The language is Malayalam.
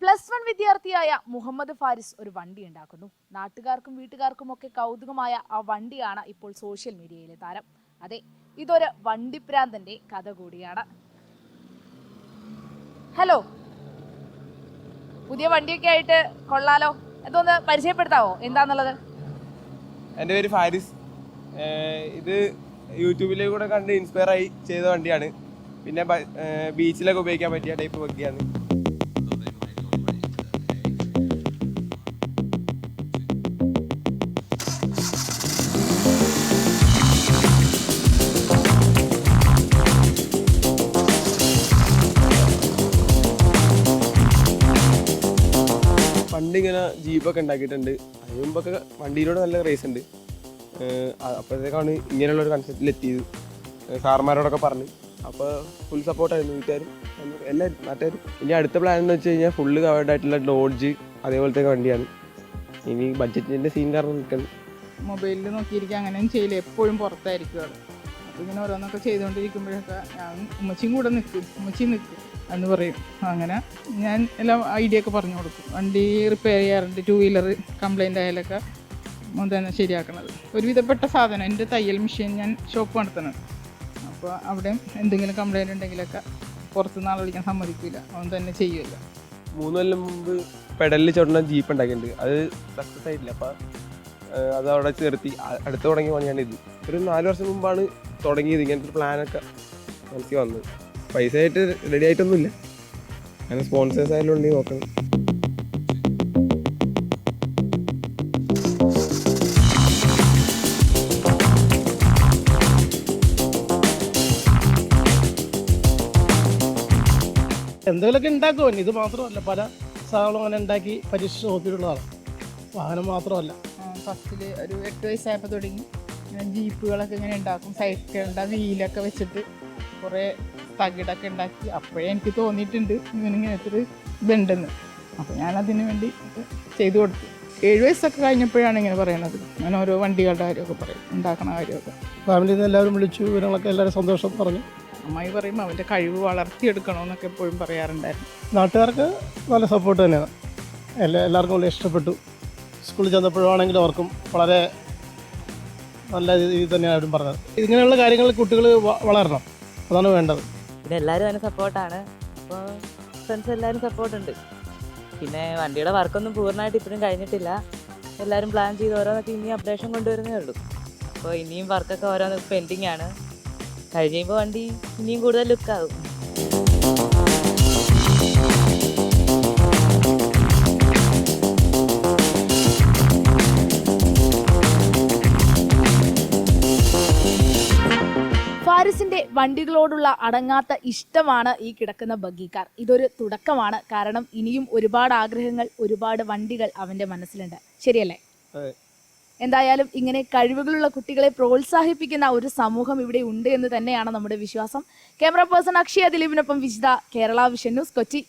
+1 വിദ്യാർത്ഥിയായ മുഹമ്മദ് ഫാരിസ് ഒരു വണ്ടി ഉണ്ടാക്കുന്നു. നാട്ടുകാർക്കും വീട്ടുകാർക്കുമൊക്കെ കൗതുകമായ ആ വണ്ടിയാണ് ഇപ്പോൾ സോഷ്യൽ മീഡിയയിലെ താരം. അതെ, ഇതൊരു വണ്ടിപ്രാന്തന്റെ കഥ കൂടിയാണ്. ഹലോ, പുതിയ വണ്ടിയൊക്കെ ആയിട്ട് കൊള്ളാലോ. ഇതൊന്ന് പരിചയപ്പെടുത്താവോ എന്താന്നുള്ളത്? എൻ്റെ പേര് ഫാരിസ്. ഇത് യൂട്യൂബിലേക്ക് കൂടെ കണ്ട് ഇൻസ്പയർ ആയി ചെയ്ത വണ്ടിയാണ്. പിന്നെ ബീച്ചിലൊക്കെ ഉപയോഗിക്കാൻ പറ്റിയ ടൈപ്പ് വണ്ടിയാണ്. പണ്ട് ഇങ്ങനെ ജീപ്പൊക്കെ ഉണ്ടാക്കിയിട്ടുണ്ട്. അതിന് മുമ്പൊക്കെ വണ്ടിയിലൂടെ നല്ല റേസ് ഉണ്ട്. അപ്പോഴത്തേക്കാണ് ഇങ്ങനെയുള്ളൊരു കൺസെപ്റ്റിലെത്തിയത്. സാർമാരോടൊക്കെ പറഞ്ഞ് അപ്പോൾ ഫുൾ സപ്പോർട്ടായിരുന്നു വീട്ടുകാരും എല്ലാവരും നാട്ടുകാരും. ഇനി അടുത്ത പ്ലാൻ എന്ന് വെച്ച് കഴിഞ്ഞാൽ ഫുള്ള് കവേർഡ് ആയിട്ടുള്ള ഡോഡ്ജ് അതേപോലത്തെ വണ്ടിയാണ്. ഇനി ബഡ്ജറ്റിൻ്റെ സീൻ കാരണം നിൽക്കുന്നത്. മൊബൈലിൽ നോക്കിയിരിക്കുക അങ്ങനെയൊന്നും ചെയ്യില്ല, എപ്പോഴും പുറത്തായിരിക്കും അവിടെ. അപ്പോൾ ഇങ്ങനെ ഓരോന്നൊക്കെ ചെയ്തുകൊണ്ടിരിക്കുമ്പോഴൊക്കെ ഞാൻ ഉമ്മച്ചിയും കൂടെ നിൽക്കും, ഉമ്മച്ചി നിൽക്കും എന്ന് പറയും. അങ്ങനെ ഞാൻ എല്ലാം ഐഡിയ ഒക്കെ പറഞ്ഞു കൊടുക്കും. വണ്ടി റിപ്പയർ ചെയ്യാറുണ്ട്, 2 വീലർ കംപ്ലൈൻ്റ് ആയാലൊക്കെ തന്നെ ശരിയാക്കണത്. ഒരുവിധപ്പെട്ട സാധനം, എൻ്റെ തയ്യൽ മെഷീൻ ഞാൻ ഷോപ്പ് നടത്തണം. അപ്പോൾ അവിടെ എന്തെങ്കിലും കംപ്ലൈൻറ്റ് ഉണ്ടെങ്കിലൊക്കെ പുറത്തുനിന്ന് ആളെ വിളിക്കാൻ സമ്മതിക്കില്ല, അവൻ തന്നെ ചെയ്യുമല്ലോ. 3 കൊല്ലം മുമ്പ് പെഡലിൽ ചുടന്ന ജീപ്പ് ഉണ്ടാക്കിയിട്ടുണ്ട്. അത് സക്സസ് ആയിട്ടില്ല. അപ്പോൾ അത് അവിടെ ചേർത്തി അടുത്ത് തുടങ്ങിയ പണിയാണ് ഇത്. ഒരു 4 വർഷം മുമ്പാണ് തുടങ്ങിയത്. ഇങ്ങനത്തെ ഒരു പ്ലാനൊക്കെ മനസ്സിൽ വന്നത്. പൈസ ആയിട്ട് റെഡി ആയിട്ടൊന്നുമില്ല. അങ്ങനെ സ്പോൺസേഴ്സ് ആയാലും ഉണ്ടെങ്കിൽ നോക്കണം. എന്തെങ്കിലുമൊക്കെ ഉണ്ടാക്കുമോ. ഇത് മാത്രമല്ല, പല സാധനങ്ങളും അങ്ങനെ ഉണ്ടാക്കി പരീക്ഷിച്ച് നോക്കിയിട്ടുള്ളതാണ്. വാഹനം മാത്രമല്ല. ഫസ്റ്റിൽ ഒരു 8 വയസ്സായപ്പോൾ തുടങ്ങി ഇങ്ങനെ ജീപ്പുകളൊക്കെ ഇങ്ങനെ ഉണ്ടാക്കും. സൈക്കിളിൻ്റെ വീലൊക്കെ വെച്ചിട്ട് കുറേ തകിടൊക്കെ ഉണ്ടാക്കി. അപ്പോഴേ എനിക്ക് തോന്നിയിട്ടുണ്ട് ഇങ്ങനത്തെ ഒരു ഇതുണ്ടെന്ന്. അപ്പോൾ ഞാനതിന് വേണ്ടി ചെയ്തു കൊടുത്തു. 7 വയസ്സൊക്കെ കഴിഞ്ഞപ്പോഴാണ് ഇങ്ങനെ പറയണത്. ഞാൻ ഓരോ വണ്ടികളുടെ കാര്യമൊക്കെ പറയും, ഉണ്ടാക്കണ കാര്യമൊക്കെ. ഫാമിലിയിൽ നിന്ന് എല്ലാവരും വിളിച്ചു, വിവരങ്ങളൊക്കെ എല്ലാവരും സന്തോഷം പറഞ്ഞു. അമ്മായി പറയുമ്പോൾ അവൻ്റെ കഴിവ് വളർത്തിയെടുക്കണമെന്നൊക്കെ എപ്പോഴും പറയാറുണ്ടായിരുന്നു. നാട്ടുകാർക്ക് നല്ല സപ്പോർട്ട് തന്നെയാണ്. എല്ലാവർക്കും വളരെ ഇഷ്ടപ്പെട്ടു. സ്കൂളിൽ ചെന്നപ്പോഴാണെങ്കിലും അവർക്കും വളരെ നല്ല രീതിയിൽ തന്നെയാണ് അവരും പറഞ്ഞത്. ഇങ്ങനെയുള്ള കാര്യങ്ങളിൽ കുട്ടികൾ വളരണം, അതാണ് വേണ്ടത്. പിന്നെ എല്ലാവരും അതിന് സപ്പോർട്ടാണ്. അപ്പോൾ ഫ്രണ്ട്സ് എല്ലാവരും സപ്പോർട്ടുണ്ട്. പിന്നെ വണ്ടിയുടെ വർക്കൊന്നും പൂർണ്ണമായിട്ട് ഇപ്പോഴും കഴിഞ്ഞിട്ടില്ല. എല്ലാവരും പ്ലാൻ ചെയ്ത് ഓരോന്നൊക്കെ ഇനിയും അപ്ഡേഷൻ കൊണ്ടുവരുന്നേ ഉള്ളൂ. അപ്പോൾ ഇനിയും വർക്കൊക്കെ ഓരോന്ന് പെൻഡിങ് ആണ്. കഴിഞ്ഞ് കഴിയുമ്പോൾ വണ്ടി ഇനിയും കൂടുതൽ ലുക്കാകും. ഫാരിസിന്റെ വണ്ടികളോടുള്ള അടങ്ങാത്ത ഇഷ്ടമാണ് ഈ കിടക്കുന്ന ബഗ്ഗി കാർ. ഇതൊരു തുടക്കമാണ്. കാരണം ഇനിയും ഒരുപാട് ആഗ്രഹങ്ങൾ, ഒരുപാട് വണ്ടികൾ അവന്റെ മനസ്സിലുണ്ട്. ശരിയല്ലേ? എന്തായാലും ഇങ്ങനെ കഴിവുകളുള്ള കുട്ടികളെ പ്രോത്സാഹിപ്പിക്കുന്ന ഒരു സമൂഹം ഇവിടെ ഉണ്ട് എന്ന് തന്നെയാണ് നമ്മുടെ വിശ്വാസം. ക്യാമറ പേഴ്സൺ അക്ഷയ ദിലീപിനൊപ്പം വിജിത, കേരള വിഷൻ ന്യൂസ്, കൊച്ചി.